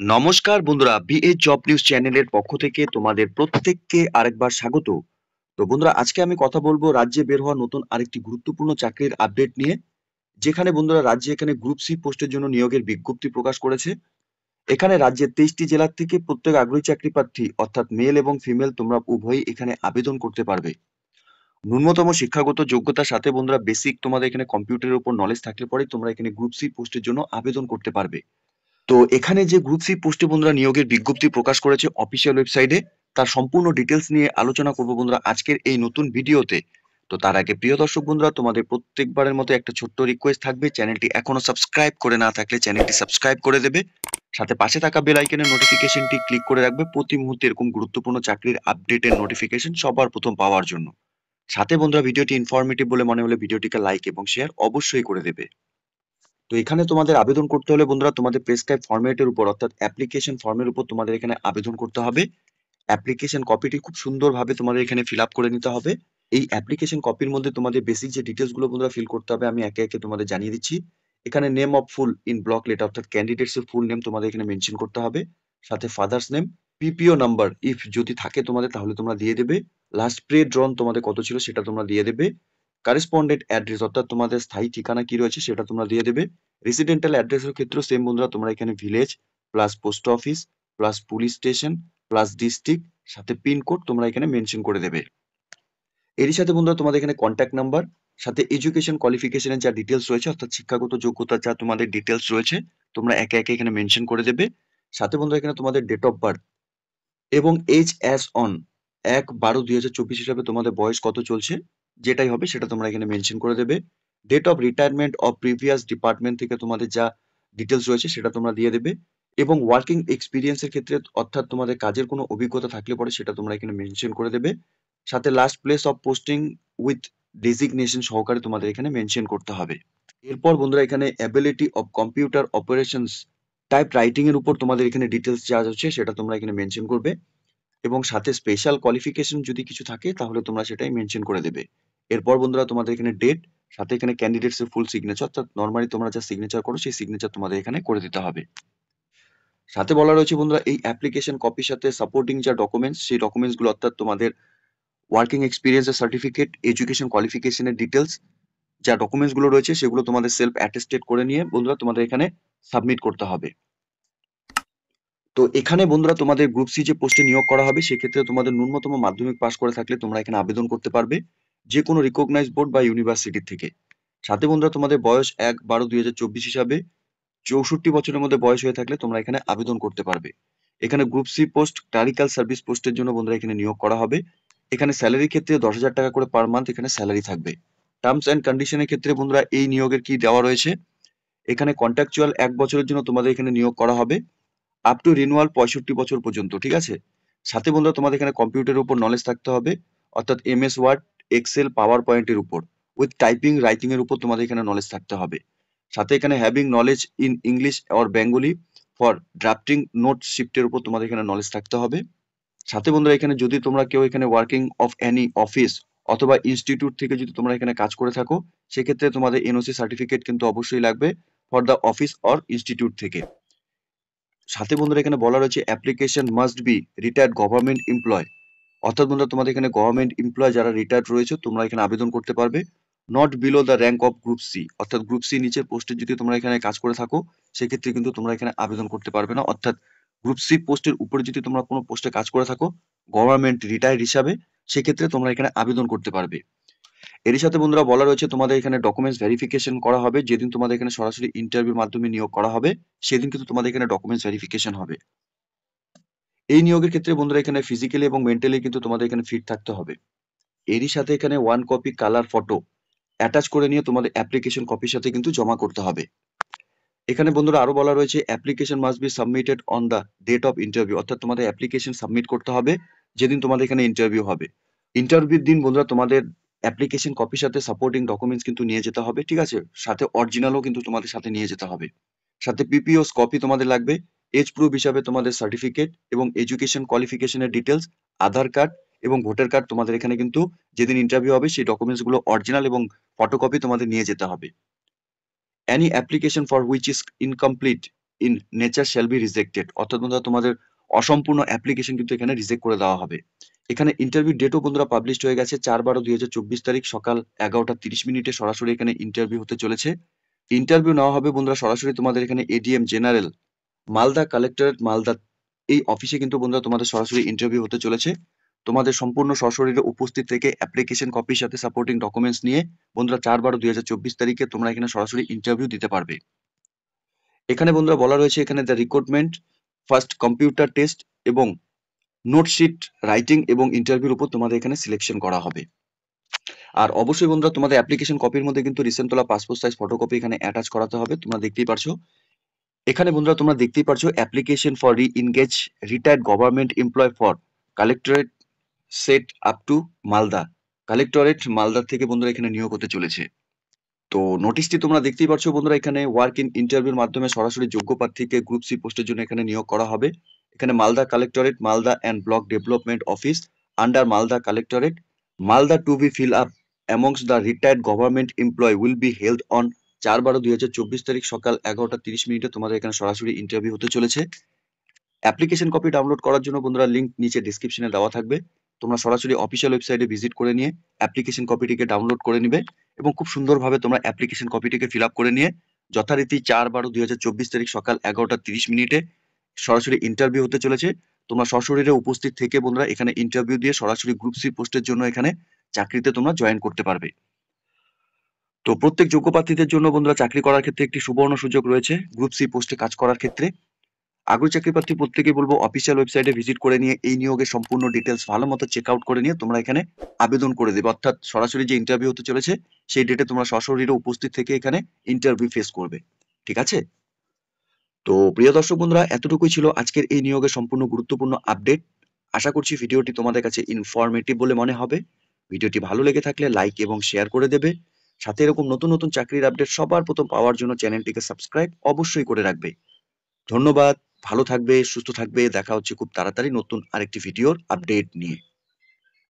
নমস্কার বন্ধুরা, BA job news চ্যানেলের পক্ষ থেকে তোমাদের প্রত্যেককে আরেকবার স্বাগত। তো বন্ধুরা, আজকে আমি কথা বলবো রাজ্যে বের হওয়া নতুন আরেকটি গুরুত্বপূর্ণ চাকরির আপডেট নিয়ে। যেখানে বন্ধুরা রাজ্যে এখানে গ্রুপ সি পোস্টের জন্য নিয়োগের বিজ্ঞপ্তি প্রকাশ করেছে। এখানে রাজ্যের 23টি জেলা থেকে প্রত্যেক আগ্রহী চাকরি প্রার্থী অর্থাৎ মেল এবং ফিমেল তোমরা উভয়ই এখানে আবেদন করতে পারবে। ন্যূনতম শিক্ষাগত যোগ্যতার সাথে বন্ধুরা বেসিক তোমাদের এখানে কম্পিউটারের উপর নলেজ থাকলে পরে তোমরা এখানে গ্রুপ সি পোস্টের জন্য আবেদন করতে পারবে। তো এখানে যে গ্রুপ সি পোস্টে বন্ধুরা নিয়োগের বিজ্ঞপ্তি প্রকাশ করেছে অফিসিয়াল ওয়েবসাইটে, তার সম্পূর্ণ ডিটেলস নিয়ে আলোচনা করবো বন্ধুরা আজকের এই নতুন ভিডিওতে। তো তার আগে প্রিয় দর্শক বন্ধুরা, তোমাদের প্রত্যেকবারের মতো একটা ছোট্ট রিকোয়েস্ট থাকবে, চ্যানেলটি এখনো সাবস্ক্রাইব করে না থাকলে চ্যানেলটি সাবস্ক্রাইব করে দেবে, সাথে পাশে থাকা বেল আইকনের নোটিফিকেশনটি ক্লিক করে রাখবে প্রতি মুহূর্তে এরকম গুরুত্বপূর্ণ চাকরির আপডেটের নোটিফিকেশন সবার প্রথম পাওয়ার জন্য। সাথে বন্ধুরা ভিডিওটি ইনফরমেটিভ বলে মনে হলে ভিডিওটিকে লাইক এবং শেয়ার অবশ্যই করে দেবে। তো এখানে তোমাদের আবেদন করতে হলে বন্ধুরা তোমাদের প্রেসক্রাইব ফরম্যাটের উপর অর্থাৎ অ্যাপ্লিকেশন ফর্মের উপর তোমাদের এখানে আবেদন করতে হবে। অ্যাপ্লিকেশন কপিটি খুব সুন্দরভাবে তোমাদের এখানে ফিল আপ করে নিতে হবে। এই অ্যাপ্লিকেশন কপির মধ্যে তোমাদের বেসিক যে ডিটেলস গুলো বন্ধুরা ফিল করতে হবে আমি একে একে তোমাদের জানিয়ে দিচ্ছি। এখানে name of full in block letter অর্থাৎ ক্যান্ডিডেটস এর ফুল নেম তোমাদের এখানে মেনশন করতে হবে। সাথে ফাদার্স নেম, পিপিও নাম্বার ইফ যদি থাকে তোমাদের তাহলে তোমরা দিয়ে দেবে। লাস্ট পে ড্রন তোমাদের কত ছিল সেটা তোমরা দিয়ে দেবে। কারেসপন্ডেন্ট অ্যাড্রেস অর্থাৎ তোমাদের স্থায়ী ঠিকানা কি রয়েছে সেটা তোমরা দিয়ে দেবে। রেসিডেন্টাল অ্যাড্রেসের ক্ষেত্রেও সেম বন্ধুরা, তোমরা এখানে village plus post office plus police station plus district সাথে পিনকোড তোমরা এখানে মেনশন করে দেবে। এরই সাথে বন্ধুরা তোমাদের এখানে কন্ট্যাক্ট নাম্বার, সাথে এডুকেশন কোয়ালিফিকেশনের যা ডিটেলস রয়েছে অর্থাৎ শিক্ষাগত যোগ্যতা যা তোমাদের ডিটেলস রয়েছে তোমরা একে একে এখানে মেনশন করে দেবে। সাথে বন্ধুরা এখানে তোমাদের ডেট অফ বার্থ এবং এইচ অ্যাজ অন 1/12/2024 হিসাবে তোমাদের বয়স কত চলছে যেটাই হবে সেটা তোমরা এখানে মেনশন করে দেবে। Date of retirement of previous department থেকে তোমাদের যা ডিটেলস রয়েছে সেটা তোমরা দিয়ে দেবে। এবং ওয়ার্কিং এক্সপিরিয়েন্সের ক্ষেত্রে অর্থাৎ তোমাদের কাজের কোনো অভিজ্ঞতা থাকলে পরে সেটা তোমরা এখানে মেনশন করে দেবে। সাথে last place of posting with designation সহকারে তোমাদের এখানে মেনশন করতে হবে। এরপর বন্ধুরা এখানে ability of computer operations type writing এর উপর তোমাদের এখানে ডিটেলস যা হচ্ছে সেটা তোমরা এখানে মেনশন করবে। এবং সাথে স্পেশাল কোয়ালিফিকেশন যদি কিছু থাকে তাহলে তোমরা সেটাই মেনশন করে দেবে। এরপর বন্ধুরা তোমাদের এখানে ডেট, সাথে এখানে ক্যান্ডিডেটস এর ফুল সিগনেচার অর্থাৎ নরমালি তোমরা যা সিগনেচার করো সেই সিগনেচার তোমাদের এখানে করে দিতে হবে। সাথে বলা রয়েছে বন্ধুরা এই অ্যাপ্লিকেশন কপির সাথে সাপোর্টিং যা ডকুমেন্টস সেই ডকুমেন্টস গুলো অর্থাৎ তোমাদের ওয়ার্কিং এক্সপিরিয়েন্সের সার্টিফিকেট, এডুকেশন কোয়ালিফিকেশনের ডিটেলস যা ডকুমেন্টস গুলো রয়েছে সেগুলো তোমাদের সেলফ অ্যাটেস্টেড করে নিয়ে বন্ধুরা তোমাদের এখানে সাবমিট করতে হবে। তো এখানে বন্ধুরা তোমাদের গ্রুপ সি যে পোস্টে নিয়োগ করা হবে সেক্ষেত্রে তোমাদের ন্যূনতম মাধ্যমিক পাস করে থাকলে তোমরা এখানে আবেদন করতে পারবে যে কোনো রিকগনাইজ বোর্ড বা ইউনিভার্সিটি থেকে। সাথে বন্ধুরা তোমাদের বয়স 1/12/2024 হিসাবে 64 বছরের মধ্যে বয়স হয়ে থাকলে তোমরা এখানে আবেদন করতে পারবে। এখানে group C post clerical service পোস্টের জন্য বন্ধুরা এখানে নিয়োগ করা হবে। এখানে স্যালারির ক্ষেত্রে 10,000 টাকা করে পার মান্থ এখানে স্যালারি থাকবে। টার্মস অ্যান্ড কন্ডিশনের ক্ষেত্রে বন্ধুরা এই নিয়োগের কি দেওয়া রয়েছে, এখানে কন্ট্রাকচুয়াল 1 বছরের জন্য তোমাদের এখানে নিয়োগ করা হবে আপ টু রিনুয়াল 65 বছর পর্যন্ত, ঠিক আছে। সাথে বন্ধুরা তোমাদের এখানে কম্পিউটারের উপর নলেজ থাকতে হবে অর্থাৎ এমএস ওয়ার্ড, এক্সেল, পাওয়ার পয়েন্টের উপর উইথ টাইপিং রাইটিং এর উপর তোমাদের এখানে নলেজ থাকতে হবে। সাথে এখানে having knowledge in English or Bengali for drafting note শিফটের উপর তোমাদের এখানে নলেজ থাকতে হবে। সাথে বন্ধুরা এখানে যদি তোমরা কেউ এখানে ওয়ার্কিং অফ এনি অফিস অথবা ইনস্টিটিউট থেকে যদি তোমরা এখানে কাজ করে থাকো সেক্ষেত্রে তোমাদের এনওসি সার্টিফিকেট কিন্তু অবশ্যই লাগবে for the office or institute থেকে। সাথে বন্ধুরা এখানে বলা রয়েছে application must be retired government employee অর্থাৎ বন্ধুরা তোমাদের এখানে গভর্নমেন্ট এমপ্লয় যারা রিটায়ার্ড রয়েছে তোমরা এখানে আবেদন করতে পারবে। Not below the rank of group C অর্থাৎ গ্রুপ সি নিচের পোস্টে যদি তোমরা এখানে কাজ করে থাকো সেক্ষেত্রে কিন্তু তোমরা এখানে আবেদন করতে পারবে না। অর্থাৎ গ্রুপ সি পোস্টের উপরে যদি তোমরা কোনো পোস্টে কাজ করে থাকো গভর্নমেন্ট রিটায়ার্ড হিসাবে সেক্ষেত্রে তোমরা এখানে আবেদন করতে পারবে। এরই সাথে বন্ধুরা বলা রয়েছে তোমাদের এখানে ডকুমেন্টস ভেরিফিকেশন করা হবে যেদিন তোমাদের এখানে সরাসরি ইন্টারভিউর মাধ্যমে নিয়োগ করা হবে সেদিন কিন্তু তোমাদের এখানে ডকুমেন্টস ভেরিফিকেশন হবে। এই নিয়োগের ক্ষেত্রে বন্ধুরা এখানে ফিজিক্যালি এবং মেন্টালি কিন্তু তোমাদের এখানে ফিট থাকতে হবে। এরই সাথে এখানে 1 কপি কালার ফটো অ্যাটাচ করে নিয়ে তোমাদের অ্যাপ্লিকেশন কপির সাথে কিন্তু জমা করতে হবে। এখানে বন্ধুরা আরো বলা রয়েছে application must be submitted on the date of interview অর্থাৎ তোমাদের অ্যাপ্লিকেশন সাবমিট করতে হবে যেদিন তোমাদের এখানে ইন্টারভিউ হবে। ইন্টারভিউর দিন বন্ধুরা তোমাদের অ্যাপ্লিকেশন কপির সাথে সাপোর্টিং ডকুমেন্টস কিন্তু নিয়ে যেতে হবে, ঠিক আছে। সাথে অরিজিনালও কিন্তু তোমাদের সাথে নিয়ে যেতে হবে। সাথে পিপিওস কপি তোমাদের লাগবে, এজ প্রুফ হিসাবে তোমাদের সার্টিফিকেট এবং এডুকেশন কোয়ালিফিকেশনের ডিটেলস, আধার কার্ড এবং ভোটার কার্ড তোমাদের এখানে কিন্তু যেদিন ইন্টারভিউ হবে সেই ডকুমেন্টস গুলো অরিজিনাল এবং ফটোকপি তোমাদের নিয়ে যেতে হবে। Any application for which is incomplete in nature shall be rejected, অর্থাৎ বন্ধুরা তোমাদের অসম্পূর্ণ অ্যাপ্লিকেশন কিন্তু এখানে রিজেক্ট করে দেওয়া হবে। এখানে ইন্টারভিউ ডেটও বন্ধুরা পাবলিশড হয়ে গেছে, 4/12/2024 তারিখ সকাল 11:30 সরাসরি এখানে ইন্টারভিউ হতে চলেছে। ইন্টারভিউ নেওয়া হবে বন্ধুরা সরাসরি তোমাদের এখানে ADM general Malda collectorate Malda এই অফিসে কিন্তু বন্ধুরা তোমাদের সরাসরি ইন্টারভিউ হতে চলেছে। তোমাদের সম্পূর্ণ সশরীরে উপস্থিত থেকে অ্যাপ্লিকেশন কপির সাথে সাপোর্টিং ডকুমেন্টস নিয়ে বন্ধুরা 4/12/2024 তারিখে তোমরা এখানে সরাসরি ইন্টারভিউ দিতে পারবে। এখানে বন্ধুরা বলা রয়েছে এখানে the recruitment first computer test এবং নোটশিট রাইটিং এবং ইন্টারভিউর উপর তোমাদের এখানে সিলেকশন করা হবে। আর অবশ্যই বন্ধুরা তোমাদের অ্যাপ্লিকেশন কপির মধ্যে কিন্তু রিসেন্ট তোলা পাসপোর্ট সাইজ ফটোকপি এখানে অ্যাটাচ করাতে হবে, তোমরা দেখতেই পারছো। এখানে বন্ধুরা তোমরা দেখতেই পারছো application for re-engage retired government employ for collectorate set up to Malda, collectorate Malda থেকে বন্ধুরা এখানে নিয়োগ হতে চলেছে। তো নোটিশটি তোমরা দেখতেই পারছো বন্ধুরা, এখানে ওয়ার্ক ইন ইন্টারভিউর মাধ্যমে সরাসরি যোগ্য প্রার্থীকে গ্রুপ সি পোস্টের জন্য এখানে নিয়োগ করা হবে। এখানে Malda collectorate Malda and block development office under Malda collectorate Malda to be fill up amongst the retired government employee will be held on 4/12/2024 তারিখ সকাল 11:30 তোমাদের এখানে সরাসরি ইন্টারভিউ হতে চলেছে। অ্যাপ্লিকেশন কপি ডাউনলোড করার জন্য বন্ধুরা লিঙ্ক নিচে ডিসক্রিপশনে দেওয়া থাকবে, তোমরা সরাসরি অফিসিয়াল ওয়েবসাইটে ভিজিট করে নিয়ে অ্যাপ্লিকেশন কপিটিকে ডাউনলোড করে নিবে এবং খুব সুন্দরভাবে তোমরা অ্যাপ্লিকেশন কপিটিকে ফিল আপ করে নিয়ে যথারীতি 4/12/2024 তারিখ সকাল 11:30 সরাসরি ইন্টারভিউ হতে চলেছে। তোমরা সশরীরে উপস্থিত থেকে বন্ধুরা এখানে ইন্টারভিউ দিয়ে সরাসরি গ্রুপ সি পোস্টের জন্য এখানে চাকরিতে তোমরা জয়েন করতে পারবে। তো প্রত্যেক যোগ্য প্রার্থীদের জন্য বন্ধুরা চাকরি করার ক্ষেত্রে একটি সুবর্ণ সুযোগ রয়েছে গ্রুপ সি পোস্টে কাজ করার ক্ষেত্রে। আগ্রহী চাকরি প্রার্থী প্রত্যেকেই বলবো অফিসিয়াল ওয়েবসাইটে ভিজিট করে নিয়ে এই নিয়োগের সম্পূর্ণ ডিটেলস ভালো মতো চেক আউট করে নিয়ে তোমরা এখানে আবেদন করে দেবে, অর্থাৎ সরাসরি যে ইন্টারভিউ হতে চলেছে সেই ডেটে তোমরা সশরীরে উপস্থিত থেকে এখানে ইন্টারভিউ ফেস করবে, ঠিক আছে? তো প্রিয় দর্শক বন্ধুরা, এতটুকুই ছিল আজকের এই নিয়োগের সম্পূর্ণ গুরুত্বপূর্ণ আপডেট। আশা করছি ভিডিওটি তোমাদের কাছে ইনফরমেটিভ বলে মনে হবে। ভিডিওটি ভালো লেগে থাকলে লাইক এবং শেয়ার করে দেবে, সাথে এরকম নতুন নতুন চাকরির আপডেট সবার প্রথম পাওয়ার জন্য চ্যানেলটিকে সাবস্ক্রাইব অবশ্যই করে রাখবে। ধন্যবাদ, ভালো থাকবে, সুস্থ থাকবে, দেখা হচ্ছে খুব তাড়াতাড়ি নতুন আরেকটি ভিডিওর আপডেট নিয়ে।